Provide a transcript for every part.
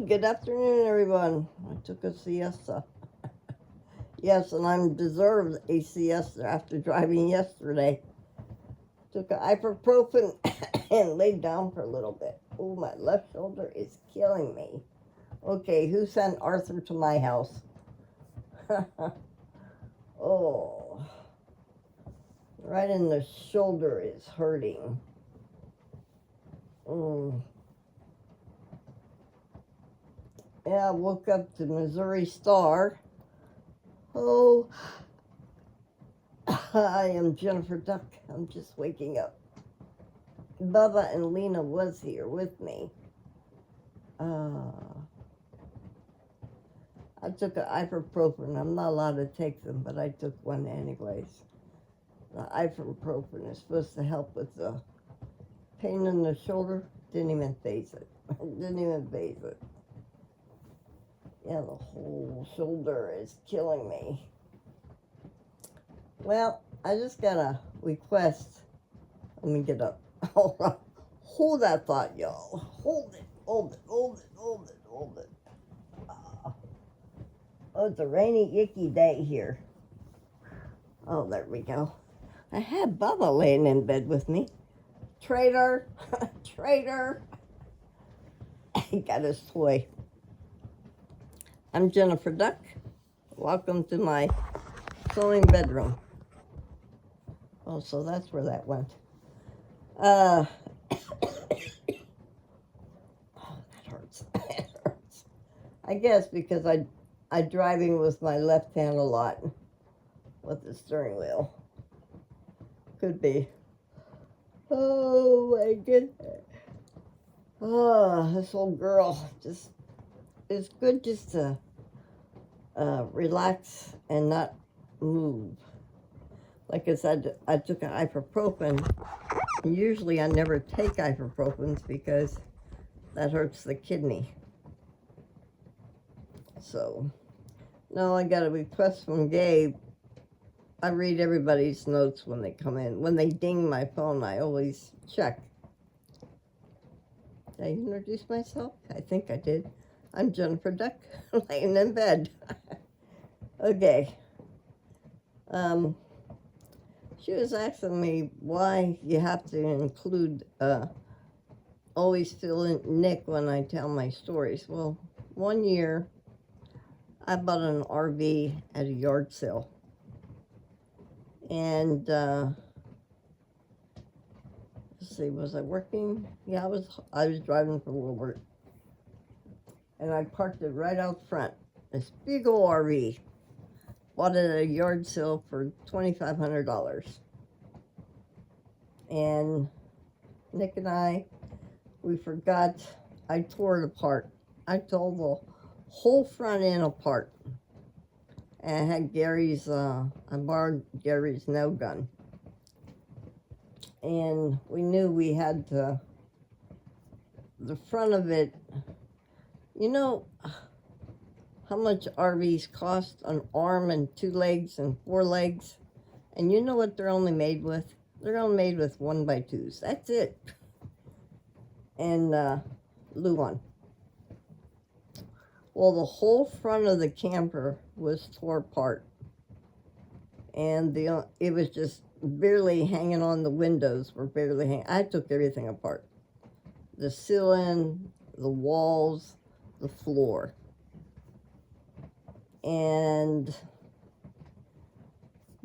Good afternoon, everyone. I took a siesta. Yes, and I deserved a siesta after driving yesterday. Took an ibuprofen and laid down for a little bit. Oh, my left shoulder is killing me. Okay, who sent Arthur to my house? Oh, right in the shoulder is hurting. Yeah, I woke up to Missouri Star. Oh, I am Jennifer Duck. I'm just waking up. Bubba and Lena was here with me. I took an ibuprofen. I'm not allowed to take them, but I took one anyways. The ibuprofen is supposed to help with the pain in the shoulder. Didn't even face it. Yeah, the whole shoulder is killing me. Well, I just got a request. Let me get up. Hold that thought, y'all. Hold it. Oh, it's a rainy, icky day here. Oh, there we go. I had Bubba laying in bed with me. Traitor. Traitor. He got his toy. I'm Jennifer Duck. Welcome to my sewing bedroom. Oh, so that's where that went. Oh, that hurts. It hurts. I guess because I'm driving with my left hand a lot with the steering wheel. Could be. Oh my goodness. Oh, this old girl just, it's good just to relax and not move. Like I said, I took an ibuprofen. Usually I never take ibuprofens because that hurts the kidney. So, no, I got a request from Gabe. I read everybody's notes when they come in. When they ding my phone, I always check. Did I introduce myself? I think I did. I'm Jennifer Duck, laying in bed. Okay. She was asking me why you have to include, always fill in Nick when I tell my stories. Well, one year, I bought an RV at a yard sale. And, let's see, was I working? Yeah, I was driving for Wilbert. And I parked it right out front. This big old RV. Bought it at a yard sale for $2,500. And Nick and I, we forgot, I tore it apart. I tore the whole front end apart. And I had Gary's, I borrowed Gary's nail gun. And we knew we had to, the front of it, you know how much RVs cost? An arm and 2 legs and 4 legs? And you know what they're only made with? They're only made with 1x2s. That's it. And Luan. Well, the whole front of the camper was tore apart. And it was just barely hanging on. The windows were barely hanging. I took everything apart. The ceiling, the walls, the floor. And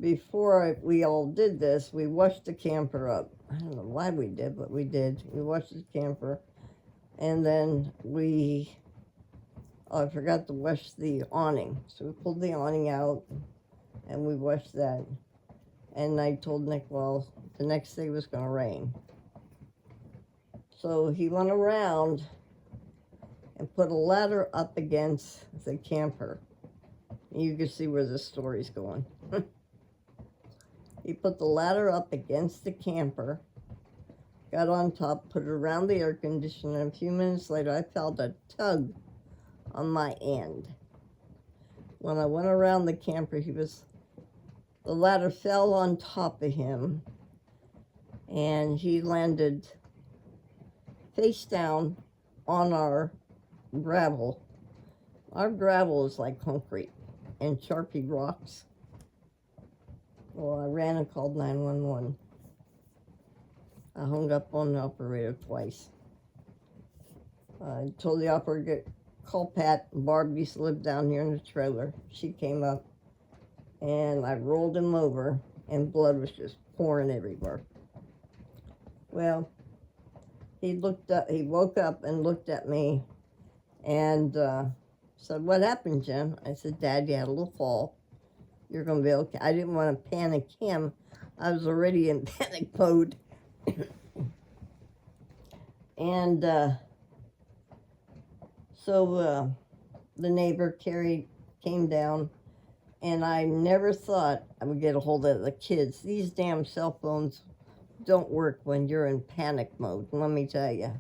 before we all did this, we washed the camper up. I don't know why we did, but we did. We washed the camper. And then I forgot to wash the awning. So we pulled the awning out and we washed that. And I told Nick, well, the next day was going to rain. So he went around and put a ladder up against the camper. You can see where this story's going. He put the ladder up against the camper, got on top, put it around the air conditioner, and a few minutes later I felt a tug on my end. When I went around the camper, the ladder fell on top of him, and he landed face down on our gravel. Our gravel is like concrete and Sharpie rocks. Well, I ran and called 911. I hung up on the operator twice. I told the operator, call Pat. Barb used to live down here in the trailer. She came up, and I rolled him over, and blood was just pouring everywhere. Well, he woke up and looked at me, and said, "What happened, Jim?" I said, "Dad, you had a little fall. You're going to be okay." I didn't want to panic him. I was already in panic mode. And so the neighbor, Carrie, came down, and I never thought I would get a hold of the kids. These damn cell phones don't work when you're in panic mode, let me tell you.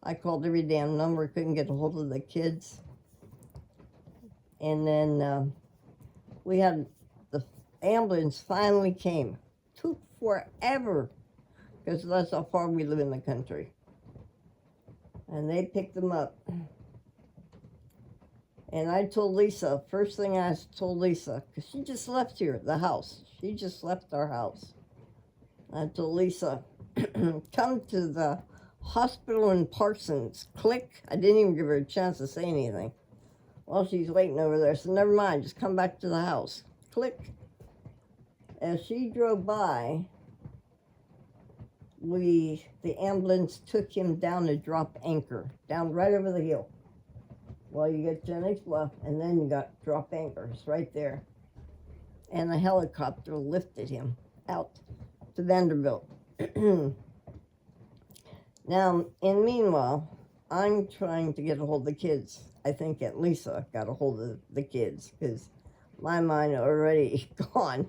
I called every damn number, couldn't get a hold of the kids. And then we had the ambulance finally came. Took forever, because that's how far we live in the country. And they picked them up. And I told Lisa, first thing I told Lisa, because she just left here, the house. She just left our house. I told Lisa, come to the hospital in Parsons. Click. I didn't even give her a chance to say anything. Well, she's waiting over there, so never mind, just come back to the house. Click. As she drove by, the ambulance took him down to drop anchor, down right over the hill. Well, you get Jennings Bluff, and then you got drop anchors right there. And the helicopter lifted him out to Vanderbilt. Now, meanwhile, I'm trying to get a hold of the kids. I think that Lisa got a hold of the kids, because my mind already gone.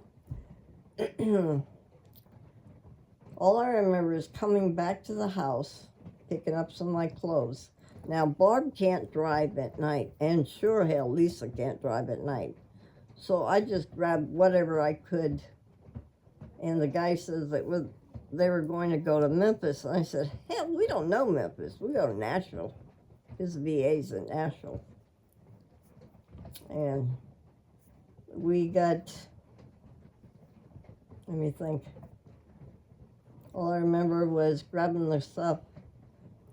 All I remember is coming back to the house, picking up some of my clothes. Now, Barb can't drive at night, and sure hell, Lisa can't drive at night. So I just grabbed whatever I could, and the guy says that they were going to go to Memphis. And I said, hell, we don't know Memphis. We go to Nashville. His VA's in Nashville. And we got, let me think. All I remember was grabbing the stuff,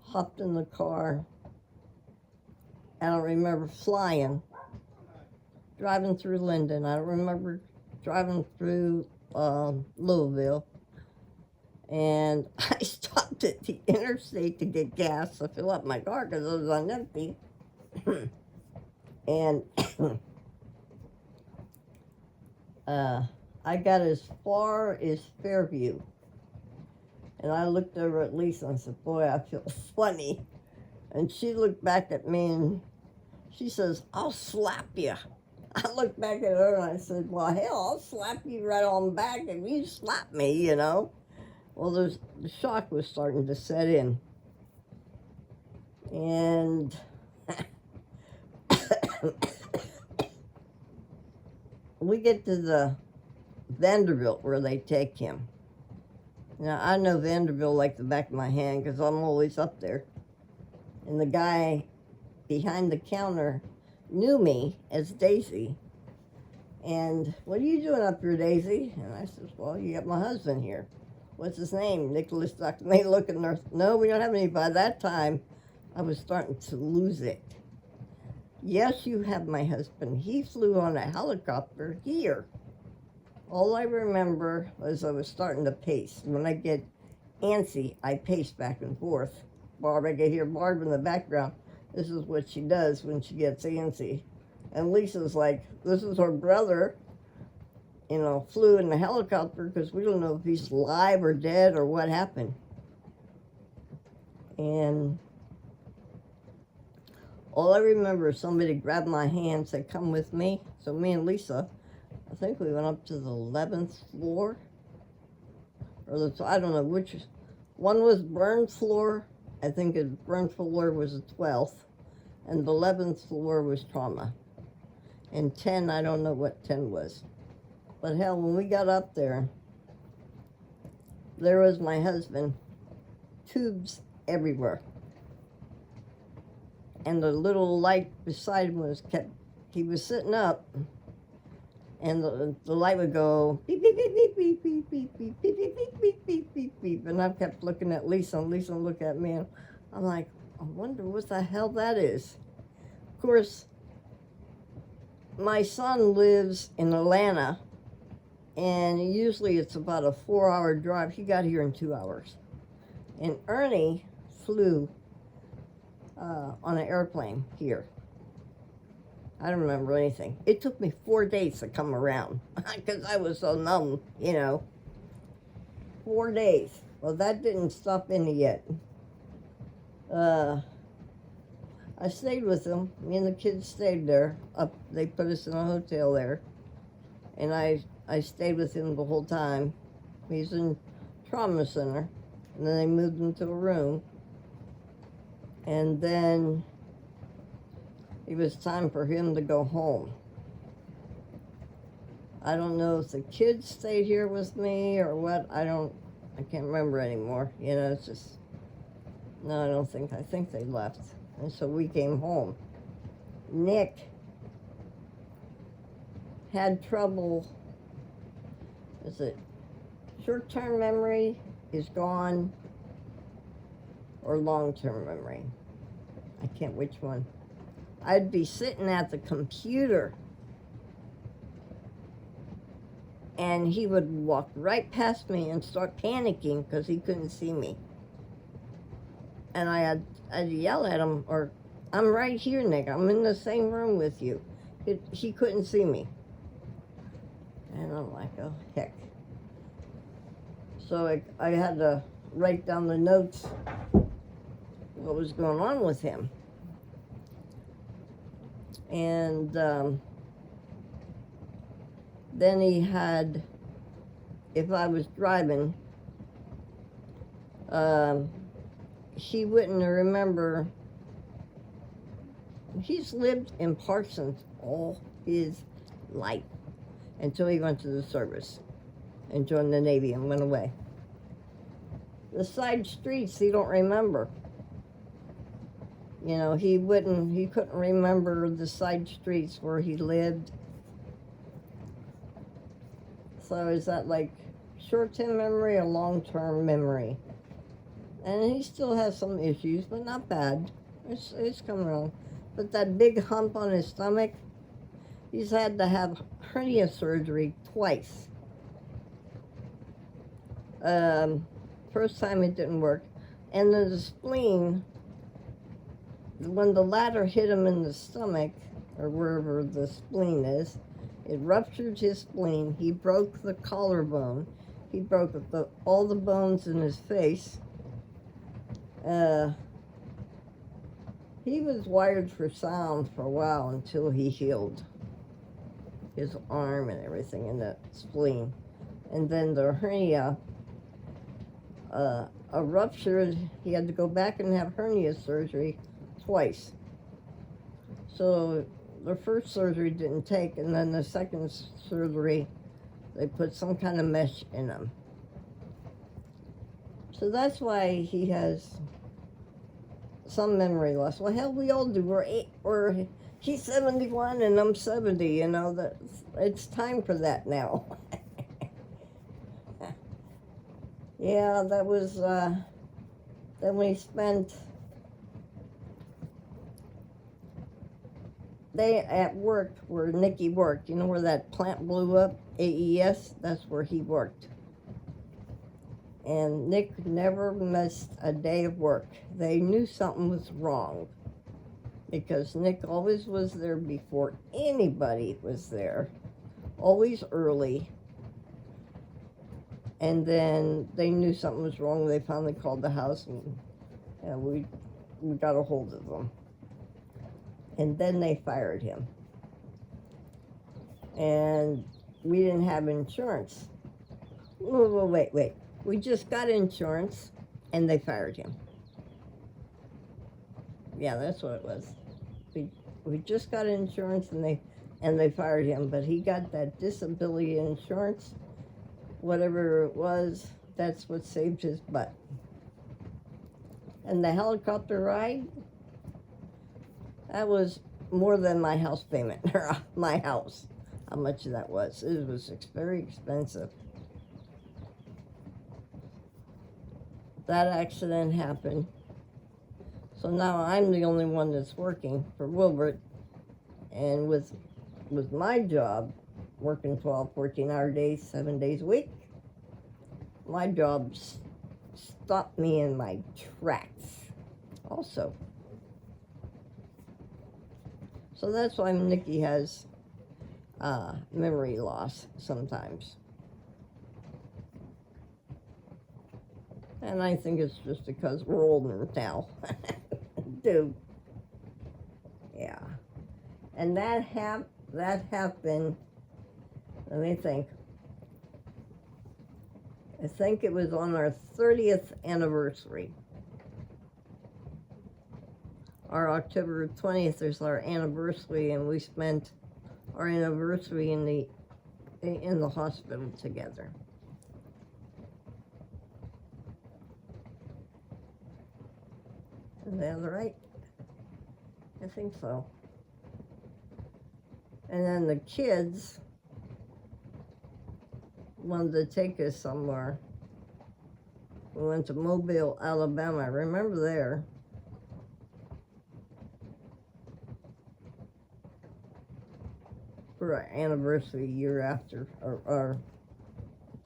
hopped in the car. I don't remember flying, driving through Linden. I don't remember driving through Louisville. And I stopped at the interstate to get gas to fill up my car because it was on empty. And I got as far as Fairview. And I looked over at Lisa and said, boy, I feel funny. And she looked back at me and she says, I'll slap you. I looked back at her and I said, well, hell, I'll slap you right on back if you slap me, you know. Well, the shock was starting to set in. And we get to the Vanderbilt where they take him. Now, I know Vanderbilt like the back of my hand because I'm always up there. And the guy behind the counter knew me as Daisy. And, what are you doing up here, Daisy? And I said, well, you got my husband here. What's his name? Nicholas Duck. And they look at her. No, we don't have any. By that time, I was starting to lose it. Yes, you have my husband. He flew on a helicopter here. All I remember was I was starting to pace. When I get antsy, I pace back and forth. Barb, I can hear Barb in the background. This is what she does when she gets antsy. And Lisa's like, this is her brother, you know, flew in the helicopter because we don't know if he's alive or dead or what happened. And all I remember is somebody grabbed my hand and said, come with me. So me and Lisa, I think we went up to the 11th floor. Or I don't know which. One was burned floor. I think the burned floor was the 12th. And the 11th floor was trauma. And 10, I don't know what 10 was. But hell, when we got up there, there was my husband, tubes everywhere. and the little light beside him he was sitting up, and the light would go beep, beep, beep, beep, beep, beep, beep, beep, beep, beep, beep, beep, beep, beep, beep. And I kept looking at Lisa, and Lisa would look at me, and I'm like, I wonder what the hell that is. Of course, my son lives in Atlanta, and usually it's about a 4-hour drive. He got here in 2 hours. And Ernie flew on an airplane here. I don't remember anything. It took me 4 days to come around because I was so numb, 4 days. Well, that didn't stop any yet. I stayed with them. Me and the kids stayed there. They put us in a hotel there. And I stayed with him the whole time. He's in trauma center. And then they moved him to a room. And then it was time for him to go home. I don't know if the kids stayed here with me or what. I can't remember anymore. It's just, no, I think they left. And so we came home. Nick had trouble. Is it short-term memory is gone or long-term memory? I can't which one. I'd be sitting at the computer and he would walk right past me and start panicking because he couldn't see me. And I'd yell at him, or, I'm right here, Nick. I'm in the same room with you. He couldn't see me. And I'm like, oh, heck. So I had to write down the notes, what was going on with him. And then he had, if I was driving, he wouldn't remember. He's lived in Parsons all his life until he went to the service and joined the Navy and went away. The side streets he don't remember. He couldn't remember the side streets where he lived. So is that like short-term memory or long-term memory? And he still has some issues, but not bad. It's coming along. But that big hump on his stomach, he's had to have hernia surgery twice. First time it didn't work. And then the spleen, when the ladder hit him in the stomach, or wherever the spleen is, it ruptured his spleen. He broke the collarbone. He broke all the bones in his face. He was wired for sound for a while until he healed his arm and everything in the spleen. And then the hernia, ruptured. He had to go back and have hernia surgery twice. So the first surgery didn't take, and then the second surgery, they put some kind of mesh in him. So that's why he has some memory loss. Well, hell, we all do. He's 71 and I'm 70. It's time for that now. Yeah, that was. Then we spent. They at work where NickI worked. Where that plant blew up, AES. That's where he worked. And Nick never missed a day of work. They knew something was wrong because Nick always was there before anybody was there, always early. And then they knew something was wrong. They finally called the house, and we got a hold of them. And then they fired him. And we didn't have insurance. Whoa, wait. We just got insurance, and they fired him. Yeah, that's what it was. We just got insurance, and they fired him. But he got that disability insurance, whatever it was. That's what saved his butt. And the helicopter ride, That was more than my house payment, or my house. How much that was. It was very expensive. That accident happened. So now I'm the only one that's working for Wilbert. And with my job, working 12, 14-hour days, 7 days a week, my job stopped me in my tracks also. So that's why NickI has memory loss sometimes. And I think it's just because we're older now. Dude. Yeah. And that happened, let me think. I think it was on our 30th anniversary. Our October 20th is our anniversary, and we spent our anniversary in the hospital together. Is that right? I think so. And then the kids wanted to take us somewhere. We went to Mobile, Alabama. I remember there. For our anniversary year after, or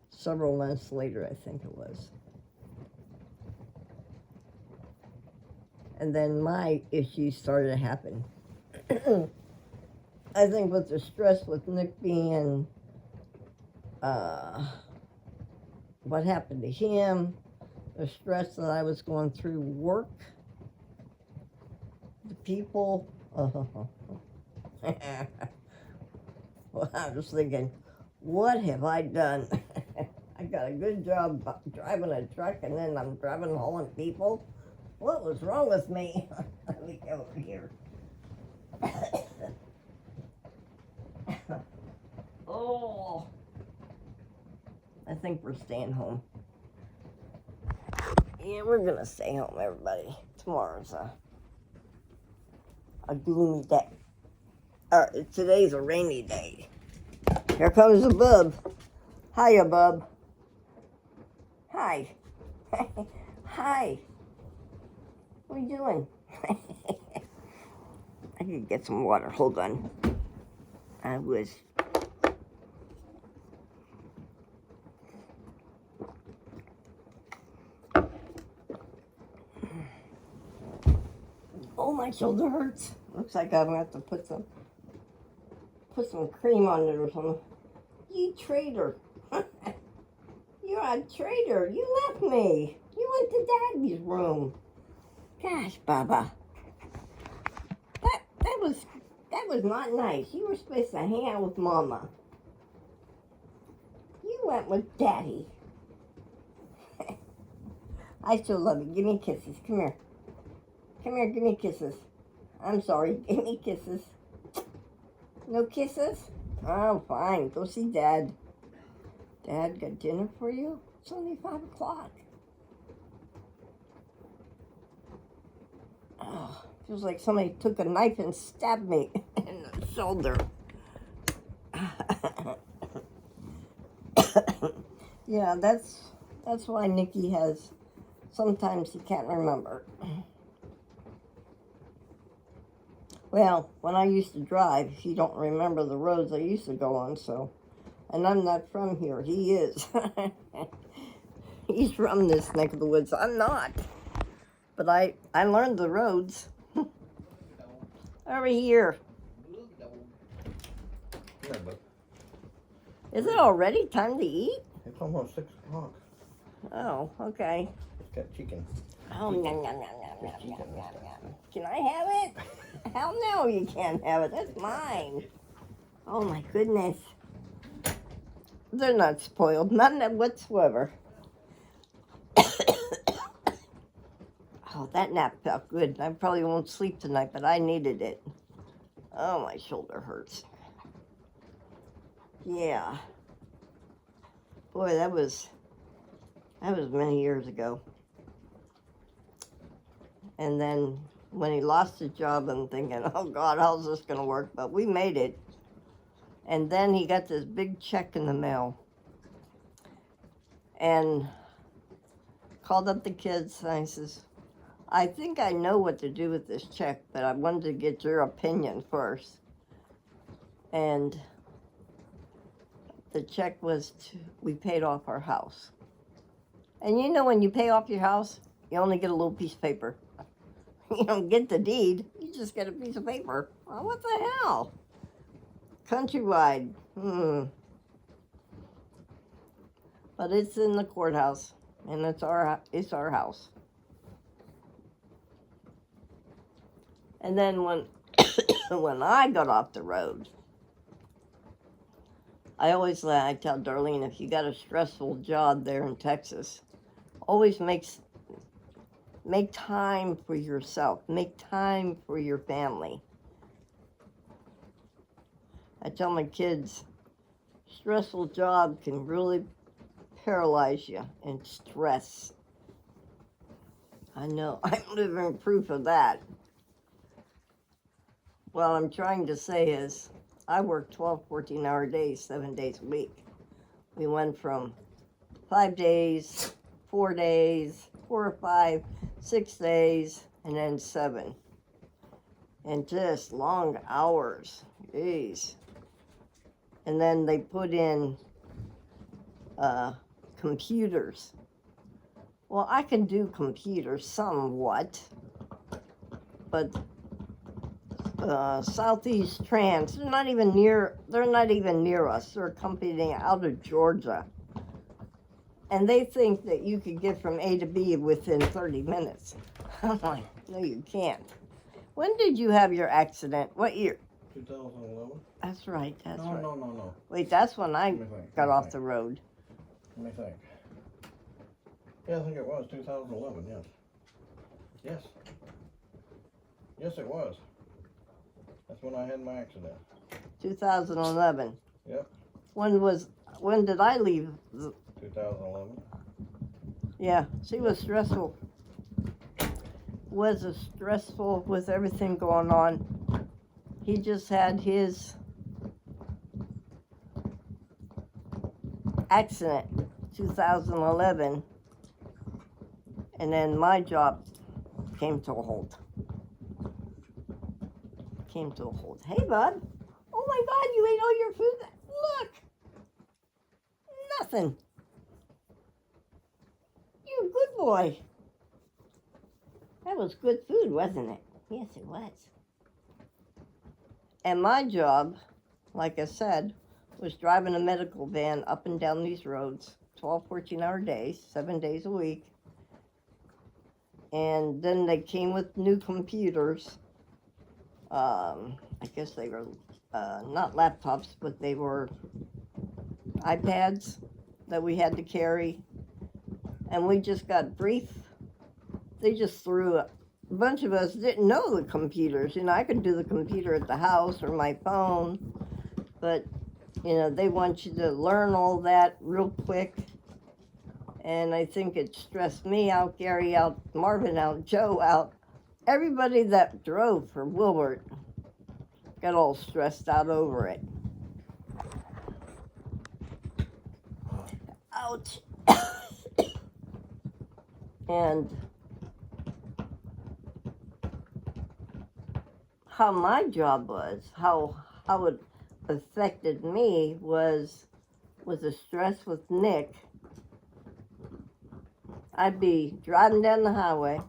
several months later, I think it was. And then my issues started to happen. I think with the stress with Nick being, what happened to him, the stress that I was going through work, the people, well, I was thinking, what have I done? I got a good job driving a truck, and then I'm driving hauling people. What was wrong with me? Let me go over here. Oh, I think we're staying home. Yeah, we're gonna stay home, everybody. Tomorrow's a gloomy day. Today's a rainy day. Here comes the bub. Hiya, bub. Hi. Hi. What are you doing? I could get some water. Hold on. I was... Oh, my shoulder hurts. Looks like I'm gonna have to put some cream on it or something. You traitor. You're a traitor. You left me. You went to Daddy's room. Gosh, Baba. That was not nice. You were supposed to hang out with Mama. You went with Daddy. I still love you. Give me kisses. Come here. Come here, give me kisses. I'm sorry, give me kisses. No kisses? Oh, fine. Go see Dad. Dad got dinner for you? It's only 5 o'clock. Oh, feels like somebody took a knife and stabbed me in the shoulder. Yeah, that's why NickI has, sometimes he can't remember. Well, when I used to drive, he don't remember the roads I used to go on, so. And I'm not from here. He is. He's from this neck of the woods. I'm not. But I learned the roads. Over here. Is it already time to eat? It's almost 6 o'clock. Oh, okay. It's got chicken. Oh, nom, nom, nom, nom, nom, nom, nom, nom. Can I have it? Hell no, you can't have it. That's mine. Oh, my goodness. They're not spoiled. None whatsoever. Oh, that nap felt good. I probably won't sleep tonight, but I needed it. Oh, my shoulder hurts. Yeah. Boy, that was many years ago. And then when he lost his job, I'm thinking, oh God, how's this going to work? But we made it. And then he got this big check in the mail and called up the kids and I says, I think I know what to do with this check, but I wanted to get your opinion first. And the check was we paid off our house. And you know when you pay off your house, you only get a little piece of paper. You don't get the deed, you just get a piece of paper. Oh, what the hell? Countrywide. But it's in the courthouse, and it's our house. And then when when I got off the road, I tell Darlene, if you got a stressful job there in Texas, always make time for yourself. Make time for your family. I tell my kids, stressful job can really paralyze you and stress. I know, I'm living proof of that. What I'm trying to say is, I work 12, 14-hour days, 7 days a week. We went from 5 days, 4 days, 4 or 5, 6 days, and then 7. And just long hours, jeez. And then they put in computers. Well, I can do computers somewhat, but Southeast Trans, they're not even near us. They're a company out of Georgia. And they think that you could get from A to B within 30 minutes. I'm like, no, you can't. When did you have your accident? What year? 2011. That's right, right. No. Wait, that's when I got off the road. Let me think. Yeah, I think it was 2011, yes. Yes. Yes, it was. That's when I had my accident. 2011. Yep. When did I leave? 2011. Yeah, see, it was stressful. Was stressful with everything going on. He just had his accident, 2011, and then my job came to a halt. Hey, bud. Oh my God, you ate all your food. Look. Nothing. You're a good boy. That was good food, wasn't it? Yes, it was. And my job, like I said, was driving a medical van up and down these roads, 12, 14-hour days, 7 days a week. And then they came with new computers. I guess they were not laptops, but they were iPads that we had to carry. And we just got brief. They just threw a bunch of us didn't know the computers. You know, I could do the computer at the house or my phone, but you know, they want you to learn all that real quick. And I think it stressed me out, Gary out, Marvin out, Joe out. Everybody that drove for Wilbert got all stressed out over it. Ouch. And how my job was, how it affected me was the stress with Nick. I'd be driving down the highway,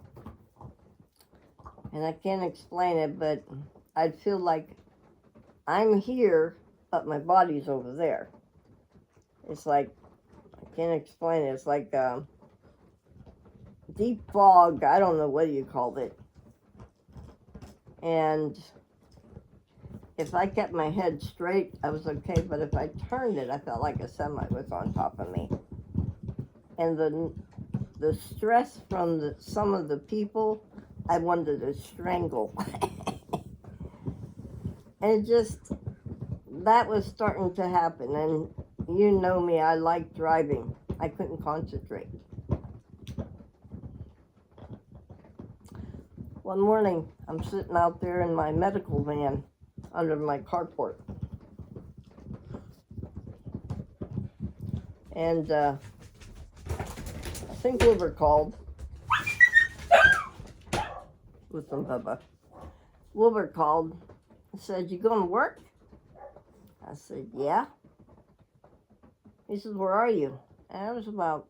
and I can't explain it, but I'd feel like I'm here, but my body's over there. It's like, I can't explain it. It's like deep fog. I don't know what you called it. And if I kept my head straight, I was okay. But if I turned it, I felt like a semi was on top of me. And the stress from some of the people, I wanted to strangle. And that was starting to happen. And you know me, I like driving. I couldn't concentrate. One morning, I'm sitting out there in my medical van under my carport. And I think Wilbur called. Listen, Bubba. Wilbur called and said, "You going to work?" I said, "Yeah." He said, "Where are you?" And it was about,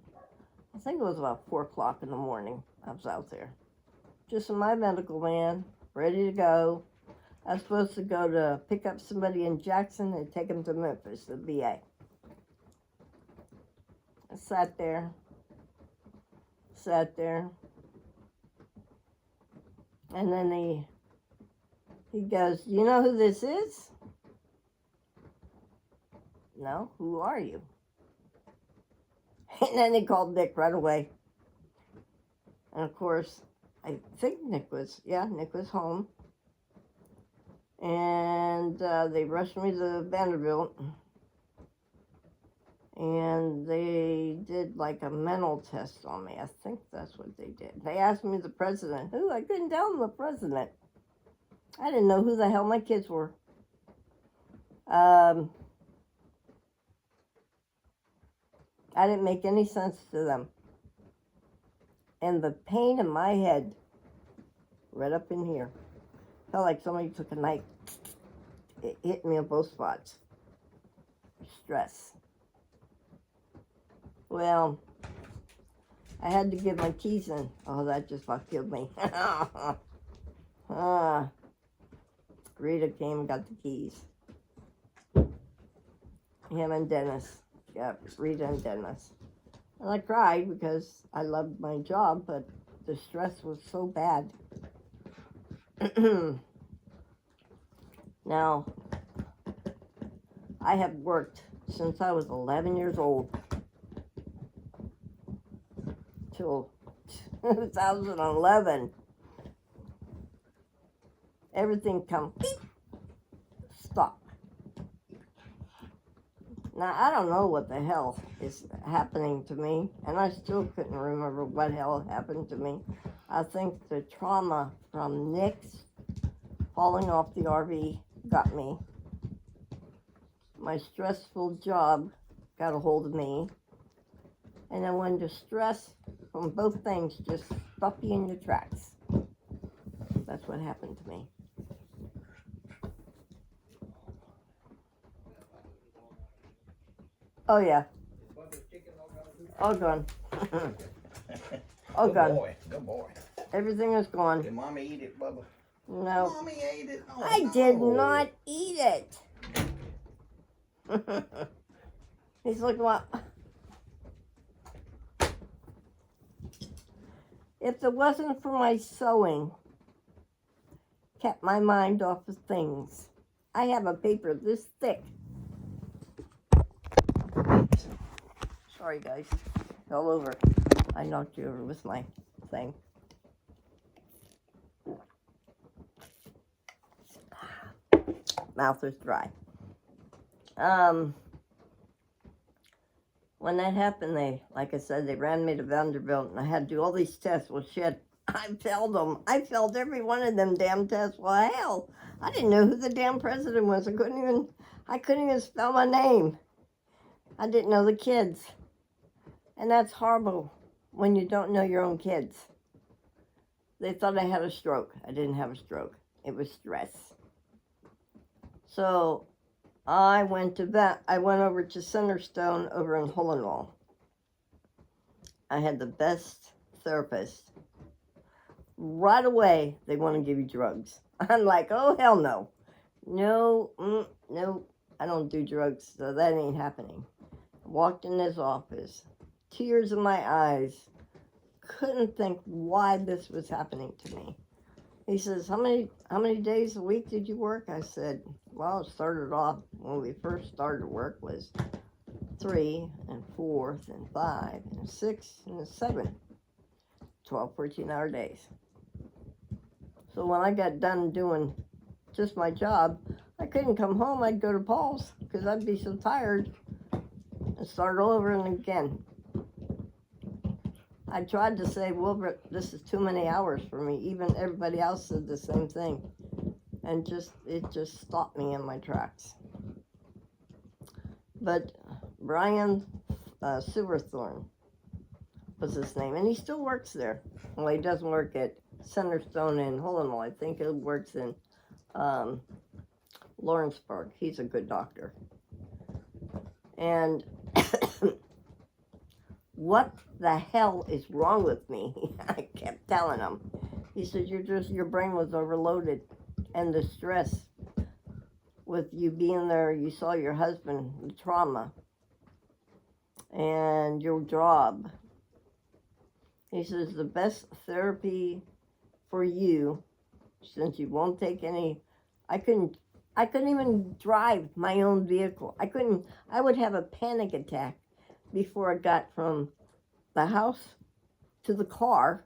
I think it was about 4 o'clock in the morning. I was out there. Just in my medical van, ready to go. I was supposed to go to pick up somebody in Jackson and take them to Memphis, the VA. I sat there. And then he goes, "You know who this is?" "No, who are you?" And then he called Nick right away. And of course, I think Nick was home. And they rushed me to Vanderbilt. And they did like a mental test on me. I think that's what they did. They asked me the president. Who? I couldn't tell them the president. I didn't know who the hell my kids were. I didn't make any sense to them. And the pain in my head, right up in here, felt like somebody took a knife. It hit me on both spots. Stress. Well, I had to give my keys in. Oh, that just about killed me. Rita came and got the keys. Him and Dennis. Yep, Rita and Dennis. And I cried because I loved my job, but the stress was so bad. Now, I have worked since I was 11 years old till 2011. Everything come stop. Now, I don't know what the hell is happening to me, and I still couldn't remember what hell happened to me. I think the trauma from Nick's falling off the RV got me. My stressful job got a hold of me. And then when the stress from both things just stop you in your tracks. That's what happened to me. Oh, yeah. All gone. All Good gone. boy. Good boy. Everything is gone. Did Mommy eat it, Bubba? No. Mommy ate it. Oh, I did not eat it. He's like, "What?" If it wasn't for my sewing, kept my mind off of things. I have a paper this thick. Sorry, guys. All over. I knocked you over with my thing. Mouth is dry. When that happened, like I said, they ran me to Vanderbilt, and I had to do all these tests. Well, shit, I failed them. I failed every one of them damn tests. Well, hell, I didn't know who the damn president was. I couldn't even spell my name. I didn't know the kids. And that's horrible when you don't know your own kids. They thought I had a stroke. I didn't have a stroke. It was stress. So I went over to Centerstone over in Hollandale. I had the best therapist. Right away, they want to give you drugs. I'm like, oh, hell no. No, I don't do drugs, so that ain't happening. Walked in his office, tears in my eyes. Couldn't think why this was happening to me. He says, how many days a week did you work? I said, well, it started off when we first started work was 3 and 4 and 5 and 6 and 7, 12, 14-hour days. So when I got done doing just my job, I couldn't come home. I'd go to Paul's because I'd be so tired and start all over and again. I tried to say, Wilbert, this is too many hours for me. Even everybody else said the same thing. And it just stopped me in my tracks. But Brian Silverthorne was his name, and he still works there. Well, he doesn't work at Centerstone in Hollandale. I think he works in Lawrenceburg. He's a good doctor. And what the hell is wrong with me? I kept telling him. He said, your brain was overloaded, and the stress with you being there, you saw your husband, the trauma, and your job. He says the best therapy for you, since you won't take any, I couldn't even drive my own vehicle. I would have a panic attack before I got from the house to the car,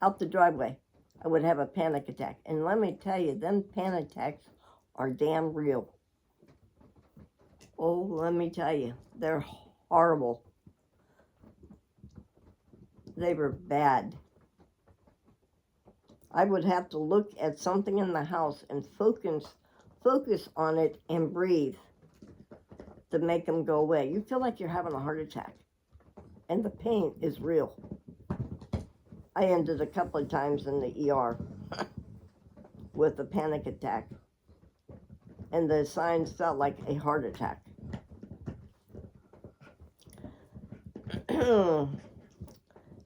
out the driveway. I would have a panic attack. And let me tell you, them panic attacks are damn real. Oh, let me tell you, they're horrible. They were bad. I would have to look at something in the house and focus on it and breathe to make them go away. You feel like you're having a heart attack, and the pain is real. I ended a couple of times in the ER with a panic attack, and the signs felt like a heart attack.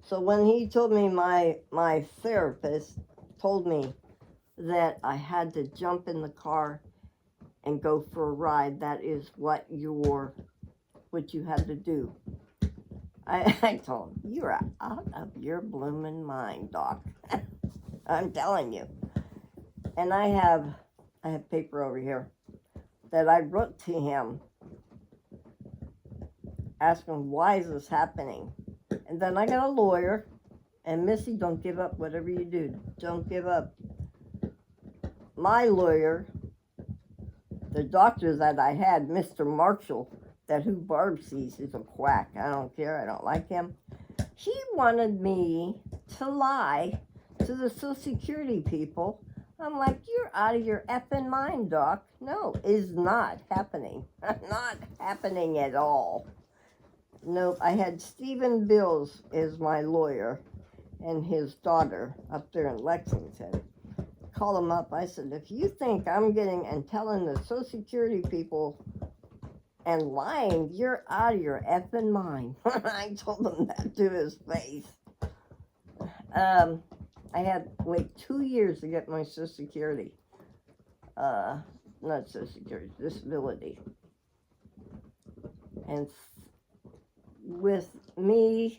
So when he told me, my therapist told me that I had to jump in the car and go for a ride, that is what you had to do. I told him, you're out of your blooming mind, Doc. I'm telling you. And I have paper over here that I wrote to him asking, why is this happening? And then I got a lawyer, and Missy, don't give up whatever you do. Don't give up. My lawyer, the doctor that I had, Mr. Marshall, that who Barb sees is a quack. I don't care. I don't like him. He wanted me to lie to the Social Security people. I'm like, you're out of your effing mind, Doc. No, it's not happening. Not happening at all. Nope, I had Stephen Bills as my lawyer and his daughter up there in Lexington. Call him up. I said, if you think I'm getting and telling the Social Security people and lying, you're out of your effing mind. I told him that to his face. I had to wait 2 years to get my Social Security. Not Social Security, disability. And with me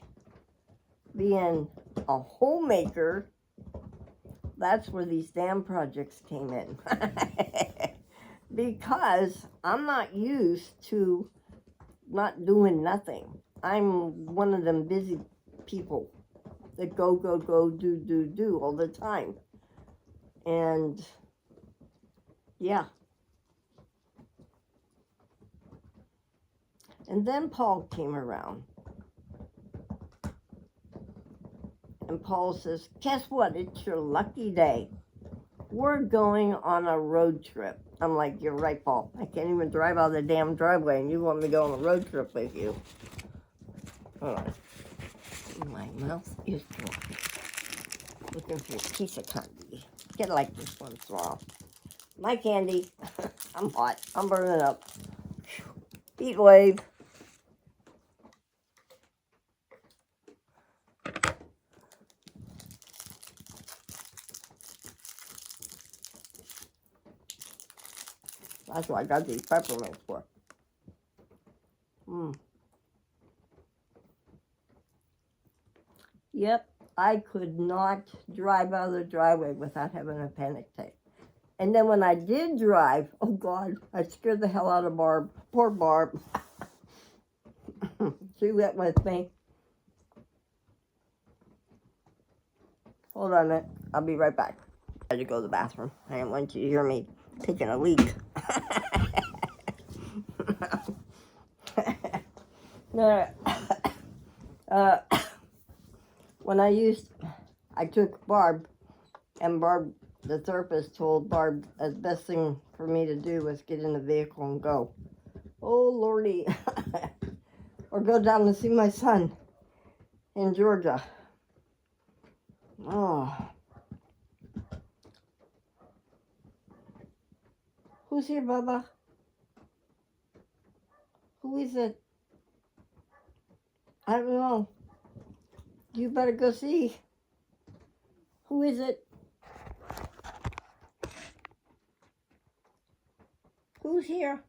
being a homemaker, that's where these damn projects came in. Because I'm not used to not doing nothing. I'm one of them busy people that go, do all the time. And yeah. And then Paul came around. And Paul says, guess what? It's your lucky day. We're going on a road trip. I'm like, you're right, Paul. I can't even drive out of the damn driveway, and you want me to go on a road trip with you. Hold on. My mouth is dry. Looking for a piece of candy. Get like this once in a while. My candy. I'm hot. I'm burning up. Heat wave. That's what I got these peppermints for. Yep, I could not drive out of the driveway without having a panic attack. And then when I did drive, oh God, I scared the hell out of Barb. Poor Barb. She went with me. Hold on a minute. I'll be right back. I had to go to the bathroom. I didn't want you to hear me taking a leak. when I took Barb, and Barb, the therapist told Barb the best thing for me to do was get in the vehicle and go. Oh, Lordy. Or go down and see my son in Georgia. Oh. Who's here, Bubba? Who is it? I don't know. You better go see. Who is it? Who's here?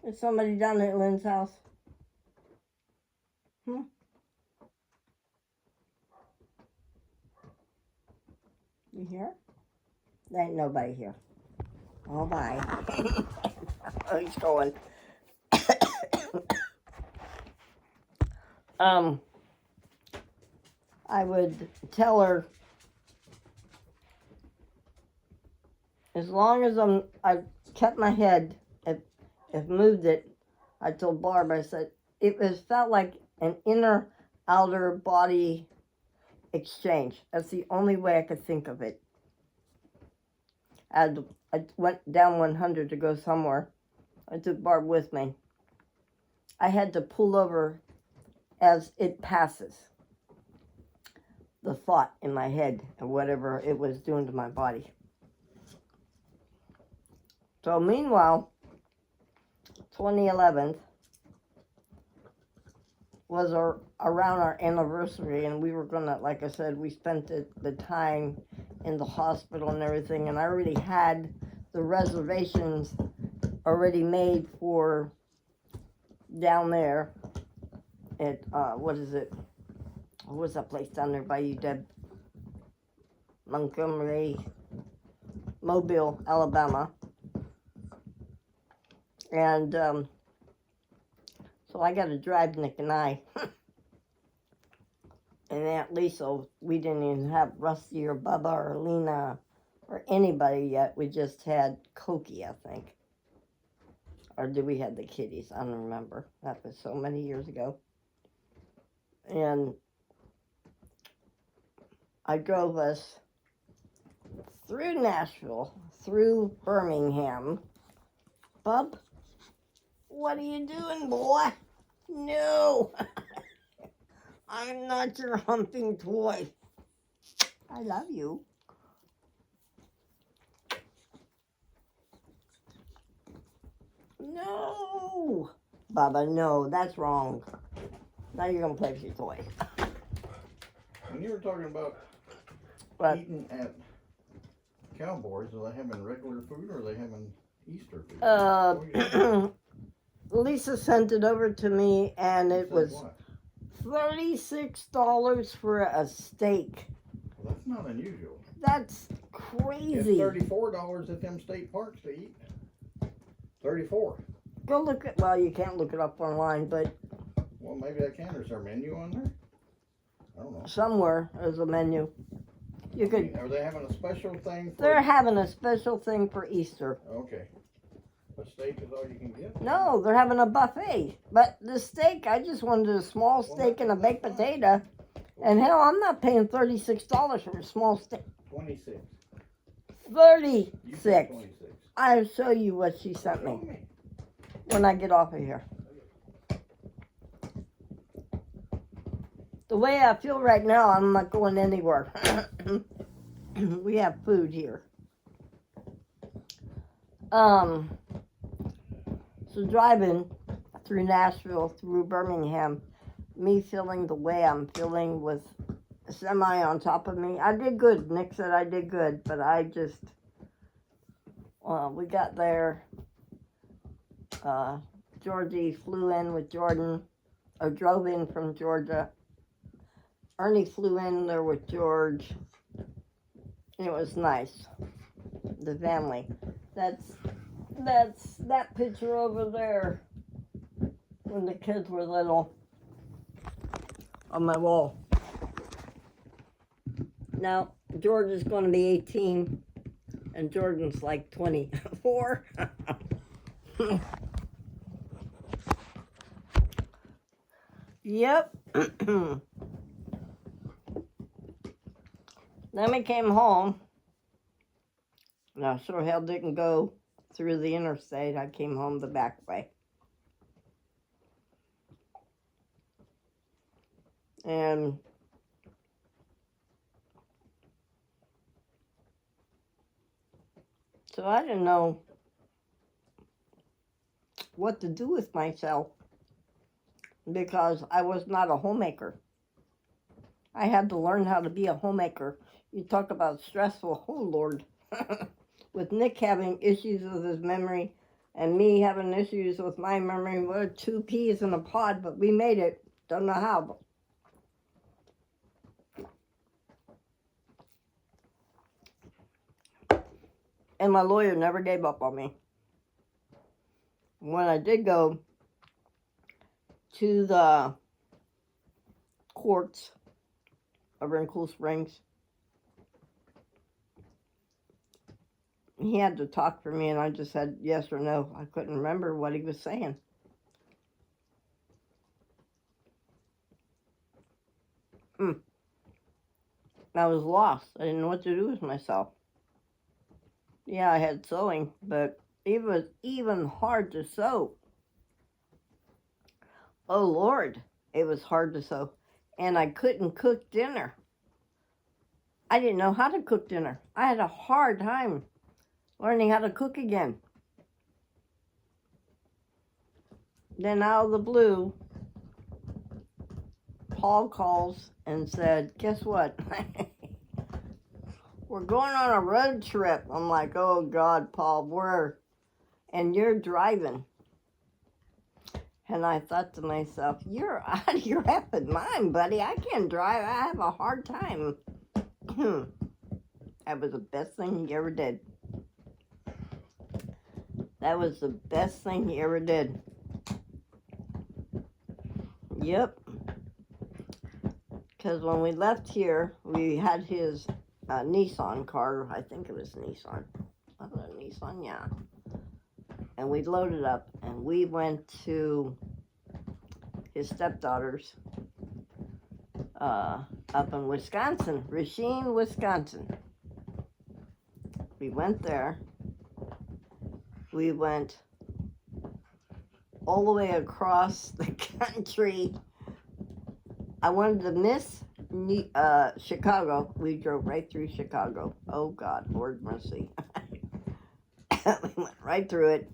There's somebody down at Lynn's house. Hmm? You here? There ain't nobody here. Oh, bye. Oh, he's going. I would tell her, as long as I kept my head, if moved it, I told Barb, I said, felt like an inner outer body exchange. That's the only way I could think of it. I went down 100 to go somewhere. I took Barb with me. I had to pull over as it passes. The thought in my head and whatever it was doing to my body. So meanwhile, 2011 was around our anniversary, and we were gonna, like I said, we spent the time in the hospital and everything, and I already had the reservations already made for down there at, what is it? What's that place down there by you, Deb? Montgomery, Mobile, Alabama. And so I got to drive Nick and I. And Aunt Lisa, we didn't even have Rusty or Bubba or Lena or anybody yet. We just had Cokie, I think. Or did we have the kitties? I don't remember. That was so many years ago. And I drove us through Nashville, through Birmingham. Bub, what are you doing, boy? No. I'm not your humping toy. I love you. No. Bubba, no, that's wrong. Now you're going to play with your toy. When you were talking about What? eating at Cowboys, are they having regular food or are they having Easter food? Lisa sent it over to me, and it was $36 for a steak. Well, that's not unusual. That's crazy. It's $34 at them state parks to eat. 34. Go look at, well, you can't look it up online, but. Well, maybe I can. Is there a menu on there? I don't know. Somewhere there's a menu. You could. Are they having a special thing? They're having a special thing for Easter. Okay. But steak is all you can get? No, they're having a buffet. But the steak, I just wanted a small steak and a baked potato. And hell, I'm not paying $36 for a small steak. 26. 36. 26. I'll show you what she sent me when I get off of here. The way I feel right now, I'm not going anywhere. We have food here. So driving through Nashville, through Birmingham, me feeling the way I'm feeling with a semi on top of me. I did good. Nick said I did good, but I just, we got there. Georgie flew in with Jordan, or drove in from Georgia. Ernie flew in there with George. It was nice. The family. That's that picture over there when the kids were little on my wall. Now, George is going to be 18 and Jordan's like 24. Yep. Then we came home. And I sure hell didn't go through the interstate. I came home the back way. And so I didn't know what to do with myself because I was not a homemaker. I had to learn how to be a homemaker. You talk about stressful, oh Lord. With Nick having issues with his memory and me having issues with my memory, we're two peas in a pod, but we made it. Don't know how. And my lawyer never gave up on me. When I did go to the courts over in Cool Springs, he had to talk for me, and I just said yes or no. I couldn't remember what he was saying. I was lost. I didn't know what to do with myself. Yeah, I had sewing, but it was even hard to sew. Oh, Lord, it was hard to sew. And I couldn't cook dinner. I didn't know how to cook dinner. I had a hard time learning how to cook again. Then out of the blue, Paul calls and said, guess what? We're going on a road trip. I'm like, oh God, Paul, where? And you're driving. And I thought to myself, you're out of your effing mind, buddy. I can't drive. I have a hard time. That was the best thing he ever did. That was the best thing he ever did. Yep. Because when we left here, we had his Nissan car. I think it was Nissan. Was it Nissan? Yeah. And we loaded up, and we went to his stepdaughter's up in Wisconsin, Racine, Wisconsin. We went there. We went all the way across the country. I wanted to miss Chicago. We drove right through Chicago. Oh God, Lord mercy. We went right through it.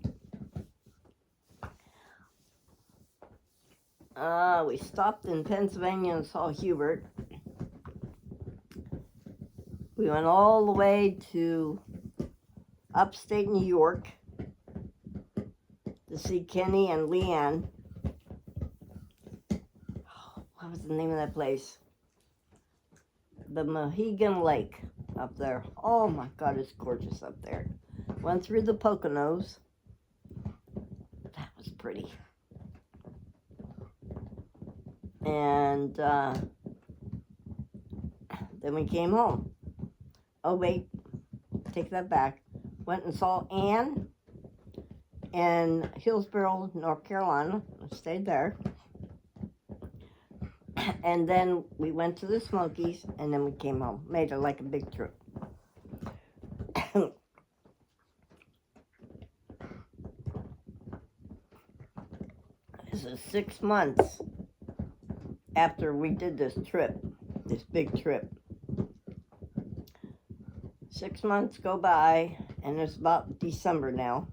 We stopped in Pennsylvania and saw Hubert. We went all the way to upstate New York to see Kenny and Leanne. What was the name of that place? The Mohegan Lake up there. Oh my God, it's gorgeous up there. Went through the Poconos. That was pretty. And then we came home. Oh wait, take that back. Went and saw Ann in Hillsborough, North Carolina. Stayed there. And then we went to the Smokies, and then we came home. Made it like a big trip. This is 6 months after we did this trip, this big trip. 6 months go by, and it's about December now.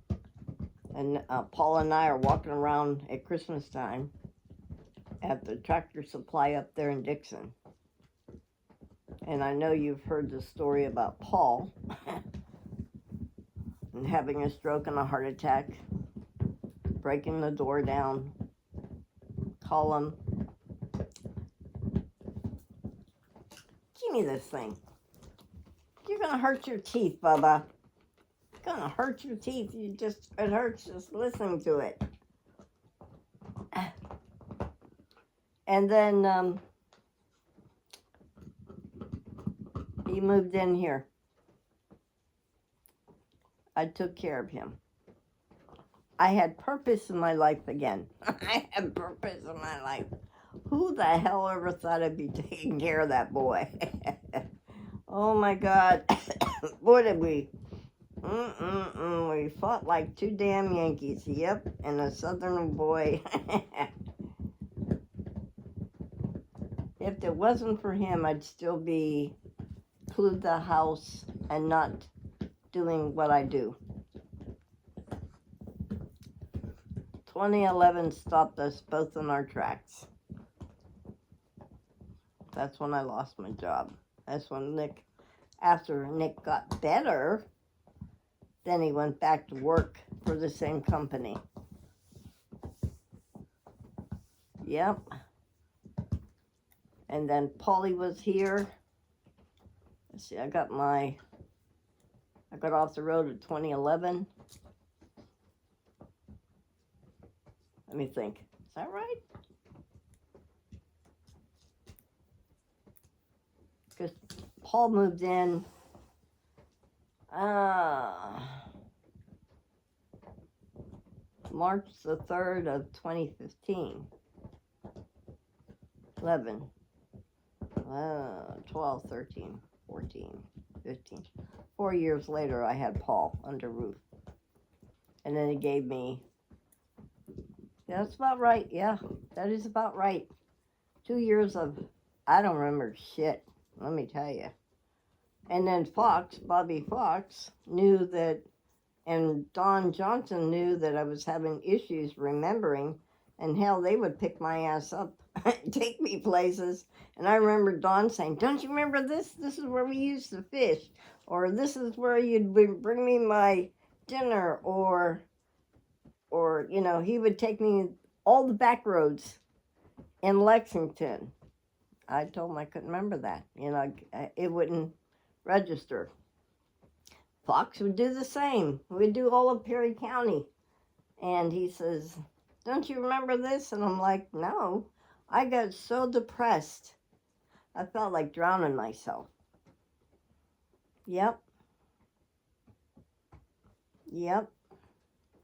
And Paul and I are walking around at Christmas time at the Tractor Supply up there in Dixon. And I know you've heard the story about Paul and having a stroke and a heart attack, breaking the door down. Call him. Give me this thing. You're going to hurt your teeth, Bubba. It's going to hurt your teeth. It hurts just listening to it. And then he moved in here. I took care of him. I had purpose in my life again. I had purpose in my life. Who the hell ever thought I'd be taking care of that boy? Oh my God. Boy, did we. We fought like two damn Yankees. Yep, and a Southern boy. If it wasn't for him, I'd still be clued the house and not doing what I do. 2011 stopped us both in our tracks. That's when I lost my job. That's when after Nick got better, then he went back to work for the same company. Yep. And then Paulie was here. Let's see, I got off the road in 2011. Let me think. Is that right? Because Paul moved in March the 3rd of 2015. 11, 12, 13, 14, 15. 4 years later, I had Paul under roof. And then he gave me, yeah, that's about right. Yeah, that is about right. 2 years of, I don't remember shit, let me tell you. And then Bobby Fox, knew that, and Don Johnson knew that I was having issues remembering, and hell, they would pick my ass up, take me places. And I remember Don saying, "Don't you remember this? This is where we used to fish," or "This is where you'd bring me my dinner," or you know, he would take me all the back roads in Lexington. I told him I couldn't remember that. You know, it wouldn't register. Fox would do the same. We'd do all of Perry County. And he says, "Don't you remember this?" And I'm like, "No." I got so depressed. I felt like drowning myself. Yep.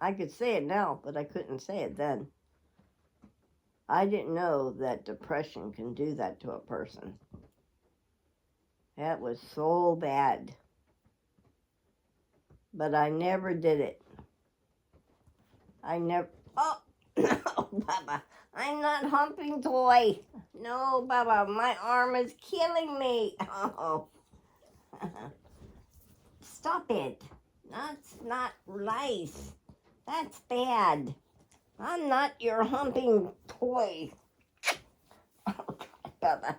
I could say it now, but I couldn't say it then. I didn't know that depression can do that to a person. That was so bad. But I never did it. Oh, no, Baba. I'm not humping toy. No, Baba, my arm is killing me. Oh. Stop it. That's not nice. That's bad. I'm not your humping toy. Oh, God, Baba.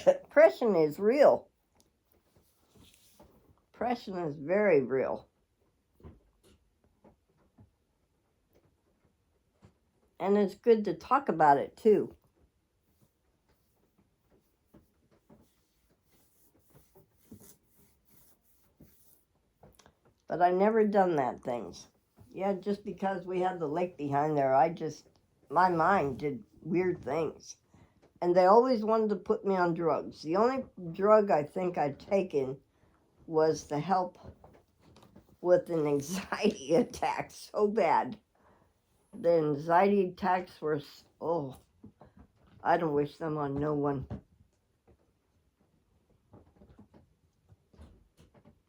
Depression is real. Depression is very real. And it's good to talk about it, too. But I never done that things. Yeah, just because we had the lake behind there, my mind did weird things. And they always wanted to put me on drugs. The only drug I think I'd taken was to help with an anxiety attack so bad. The anxiety attacks were, oh, I don't wish them on no one.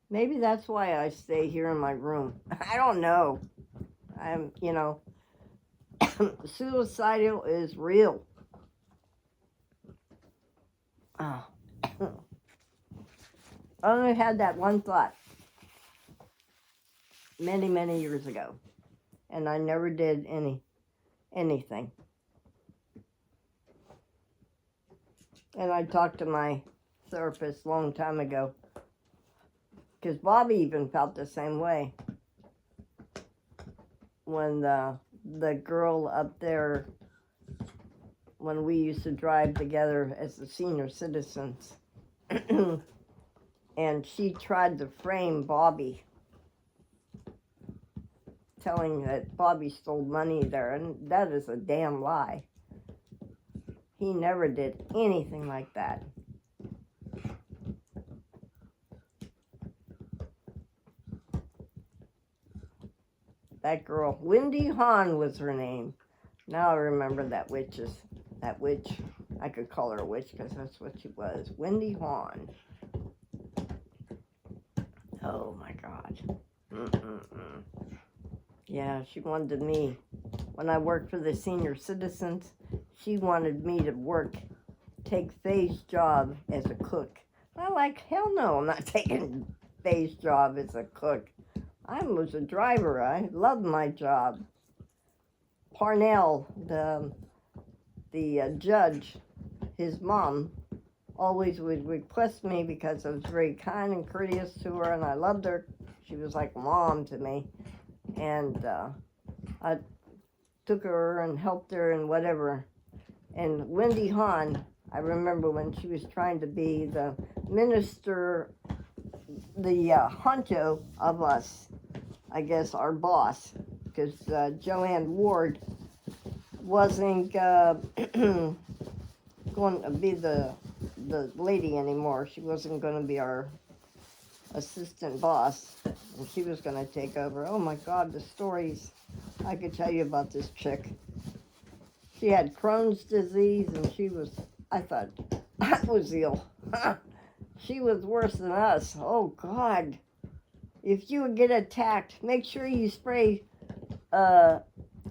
Maybe that's why I stay here in my room. I don't know. You know, suicidal is real. Oh. I only had that one thought many, many years ago. And I never did anything. And I talked to my therapist a long time ago. Because Bobby even felt the same way. When the girl up there, when we used to drive together as the senior citizens, and she tried to frame Bobby, telling that Bobby stole money there, and that is a damn lie. He never did anything like that. That girl, Wendy Hahn was her name. Now I remember that witch. I could call her a witch because that's what she was. Wendy Hahn. Oh my God. Mm-mm-mm. Yeah, she wanted me, when I worked for the senior citizens, she wanted me to take Faye's job as a cook. I'm like, hell no, I'm not taking Faye's job as a cook. I was a driver. I loved my job. Parnell, the judge, his mom, always would request me because I was very kind and courteous to her, and I loved her. She was like mom to me. And I took her and helped her and whatever. And Wendy Hahn, I remember when she was trying to be the minister, the honcho of us, I guess our boss, because Joanne Ward wasn't going to be the lady anymore. She wasn't going to be our assistant boss, and she was going to take over. Oh my God, the stories I could tell you about this chick. She had Crohn's disease, and I thought, I was ill. She was worse than us. Oh God. If you would get attacked, make sure you spray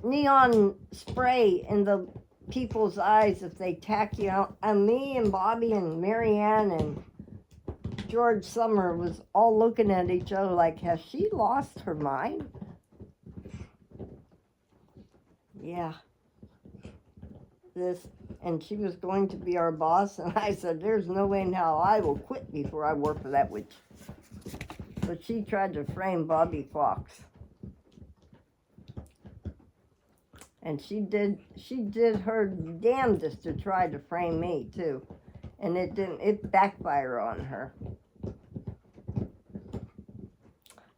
neon spray in the people's eyes if they attack you. And me and Bobby and Marianne and George Summer was all looking at each other like, has she lost her mind? Yeah. And she was going to be our boss, and I said, there's no way in hell I will quit before I work for that witch. But she tried to frame Bobby Fox. And she did her damnedest to try to frame me too. And it backfired on her.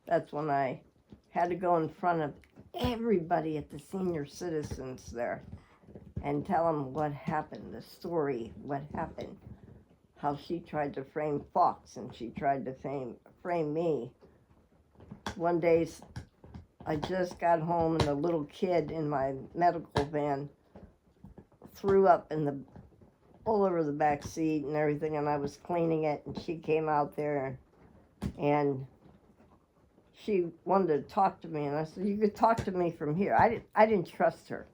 That's when I had to go in front of everybody at the senior citizens there and tell them what happened, the story, what happened, how she tried to frame Fox and she tried to frame me. One day, I just got home and a little kid in my medical van threw up all over the back seat and everything, and I was cleaning it, and she came out there and she wanted to talk to me, and I said, you could talk to me from here. I didn't trust her.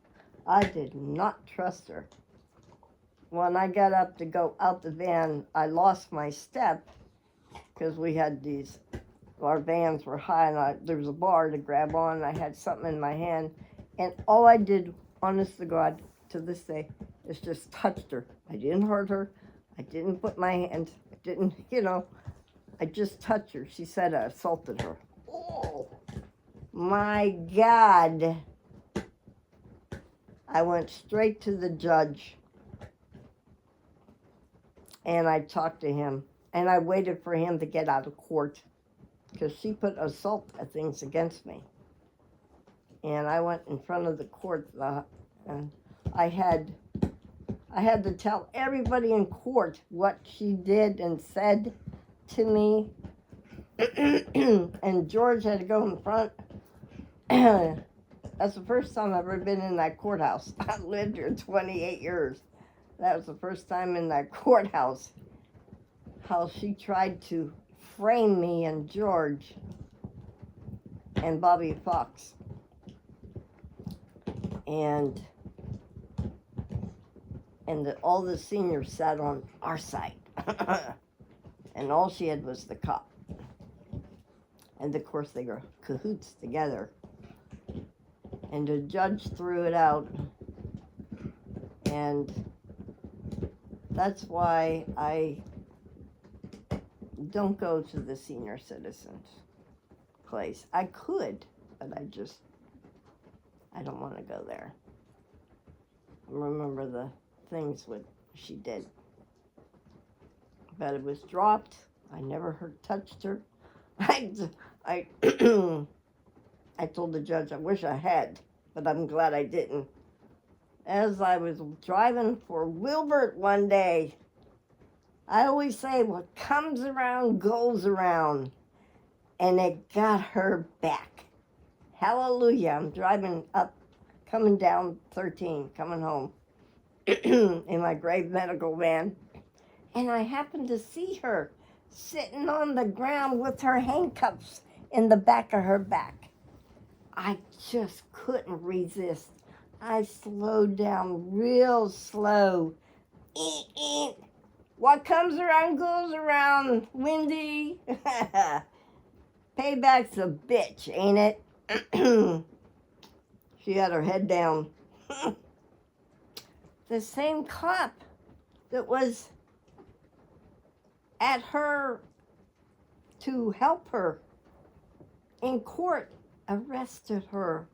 I did not trust her. When I got up to go out the van, I lost my step because we had our vans were high, and there was a bar to grab on, and I had something in my hand, and all I did, honest to God, to this day, is just touched her. I didn't hurt her. I didn't put my hand, I just touched her. She said I assaulted her. Oh, my God. I went straight to the judge, and I talked to him, and I waited for him to get out of court because she put assault things against me. And I went in front of the court, and I had to tell everybody in court what she did and said to me. And George had to go in front. That's the first time I've ever been in that courthouse. I lived here 28 years. That was the first time in that courthouse. How she tried to frame me and George and Bobby Fox. And all the seniors sat on our side. And all she had was the cop. And of course they were cahoots together. And the judge threw it out. And that's why I don't go to the senior citizens place. I could, but I don't want to go there. I remember the things what she did. But it was dropped. I never touched her. I I told the judge I wish I had, but I'm glad I didn't. As I was driving for Wilbert one day, I always say what comes around goes around, and it got her back. Hallelujah. I'm driving up, coming down 13, coming home in my gray medical van, and I happened to see her sitting on the ground with her handcuffs in the back of her back. I just couldn't resist. I slowed down real slow. What comes around goes around, Wendy. Payback's a bitch, ain't it? She had her head down. The same cop that was at her to help her in court arrested her.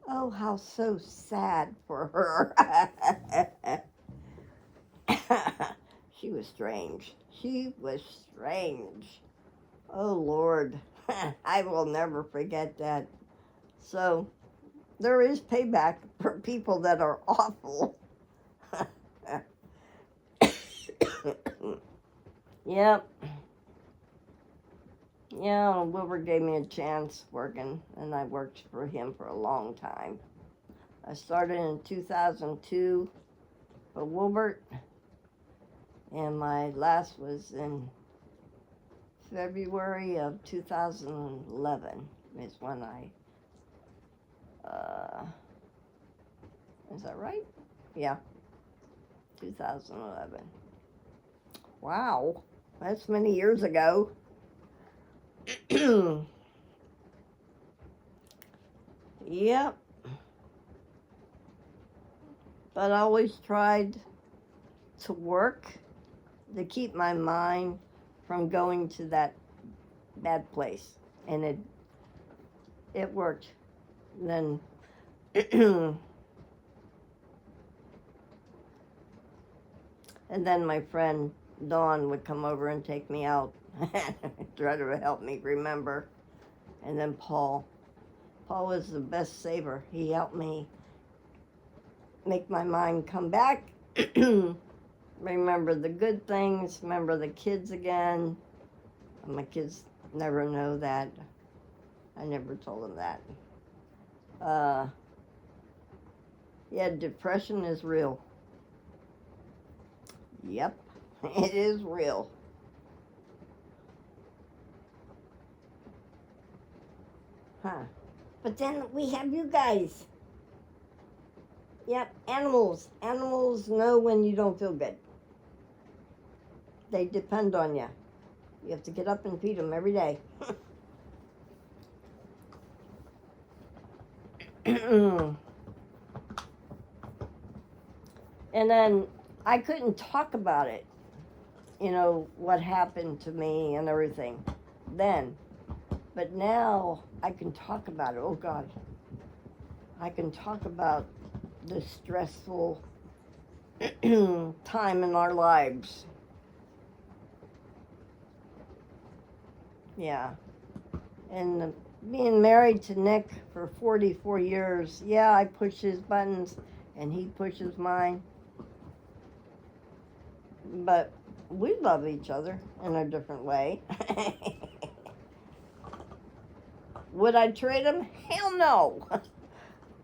Oh, how so sad for her. She was strange. She was strange. Oh, Lord. I will never forget that. So, there is payback for people that are awful. Yep. Yeah, Wilbur gave me a chance working, and I worked for him for a long time. I started in 2002 for Wilbur, and my last was in February of 2011 is when is that right? Yeah, 2011. Wow, that's many years ago. Yep. But I always tried to work to keep my mind from going to that bad place. And it worked. And then and then my friend Dawn would come over and take me out, try to help me remember. And then Paul was the best saver. He helped me make my mind come back, remember the good things, remember the kids again. My kids never know that. I never told them that. Yeah, depression is real. Yep, it is real. Huh. But then we have you guys. Yep, animals. Animals know when you don't feel good. They depend on you. You have to get up and feed them every day. And then I couldn't talk about it, what happened to me and everything then. But now I can talk about it. Oh, God. I can talk about the stressful time in our lives. Yeah. And being married to Nick for 44 years, yeah, I push his buttons and he pushes mine. But we love each other in a different way. Would I trade him? Hell no.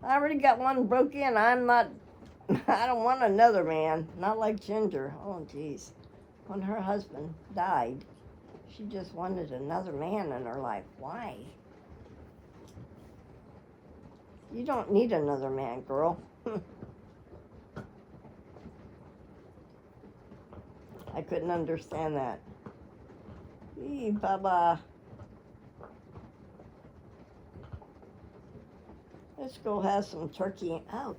I already got one broke in. I don't want another man. Not like Ginger. Oh, geez. When her husband died, she just wanted another man in her life. Why? You don't need another man, girl. I couldn't understand that. Hey, Baba. Let's go have some turkey. Oh,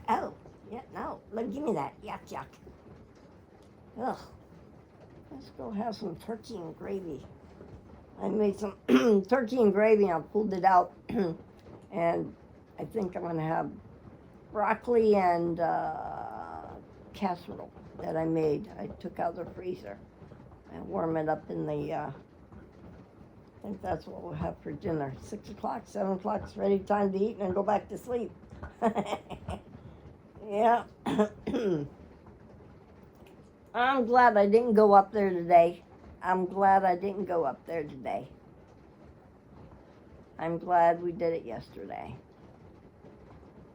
yeah, no. Give me that. Yuck. Ugh. Let's go have some turkey and gravy. I made some turkey and gravy. I pulled it out. And I think I'm going to have broccoli and casserole that I made. I took out the freezer and warm it up in the, I think that's what we'll have for dinner. 6 o'clock, 7 o'clock, it's ready time to eat and then go back to sleep. Yeah. I'm glad I didn't go up there today. I'm glad we did it yesterday.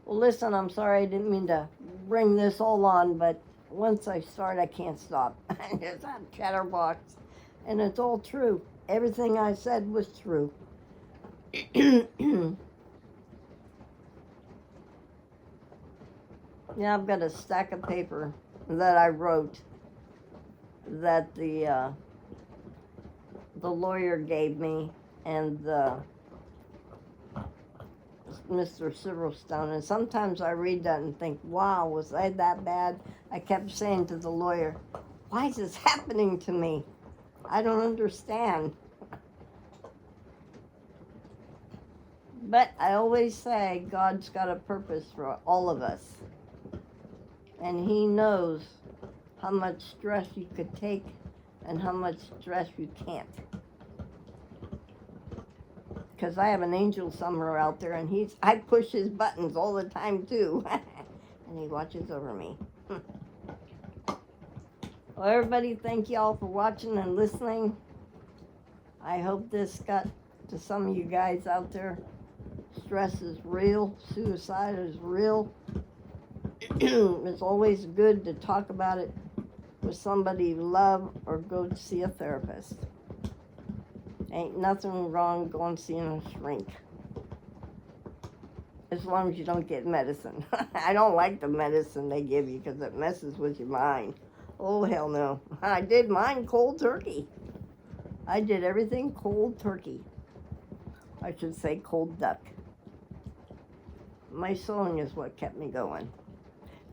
Well, listen, I'm sorry I didn't mean to bring this all on, but once I start, I can't stop. I just have chatterbox. And it's all true. Everything I said was true. Yeah, I've got a stack of paper that I wrote that the lawyer gave me, and Mr. Silverstone. And sometimes I read that and think, wow, was I that bad? I kept saying to the lawyer, why is this happening to me? I don't understand. But I always say God's got a purpose for all of us. And He knows how much stress you could take and how much stress you can't. Because I have an angel somewhere out there, and I push his buttons all the time too. And he watches over me. Well, everybody, thank y'all for watching and listening. I hope this got to some of you guys out there. Stress is real. Suicide is real. It's always good to talk about it with somebody you love or go to see a therapist. Ain't nothing wrong going seeing a shrink. As long as you don't get medicine. I don't like the medicine they give you because it messes with your mind. Oh, hell no. I did mine cold turkey. I did everything cold turkey. I should say cold duck. My sewing is what kept me going.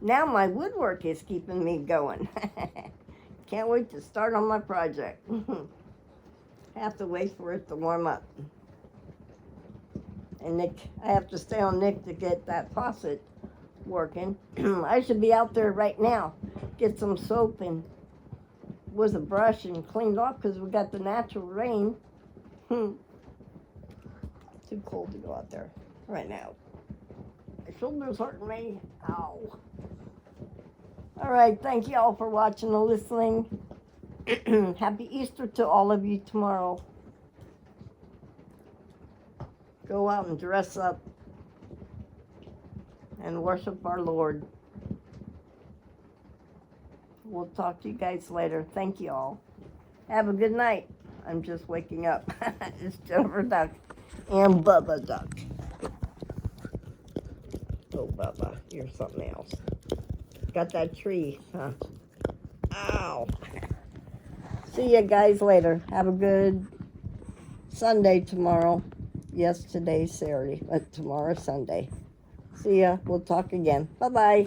Now my woodwork is keeping me going. Can't wait to start on my project. Have to wait for it to warm up. And Nick, I have to stay on Nick to get that faucet working. I should be out there right now. Get some soap and with a brush and clean it off because we got the natural rain. Too cold to go out there right now. My shoulder's hurting me. Ow. All right, thank you all for watching and listening. Happy Easter to all of you tomorrow. Go out and dress up and worship our Lord. We'll talk to you guys later. Thank you all. Have a good night. I'm just waking up. It's Jennifer Duck and Bubba Duck. Oh, Bubba, you're something else. Got that tree, huh? Ow. See you guys later. Have a good Sunday tomorrow. Yes, today's Saturday, but tomorrow's Sunday. See ya. We'll talk again. Bye-bye.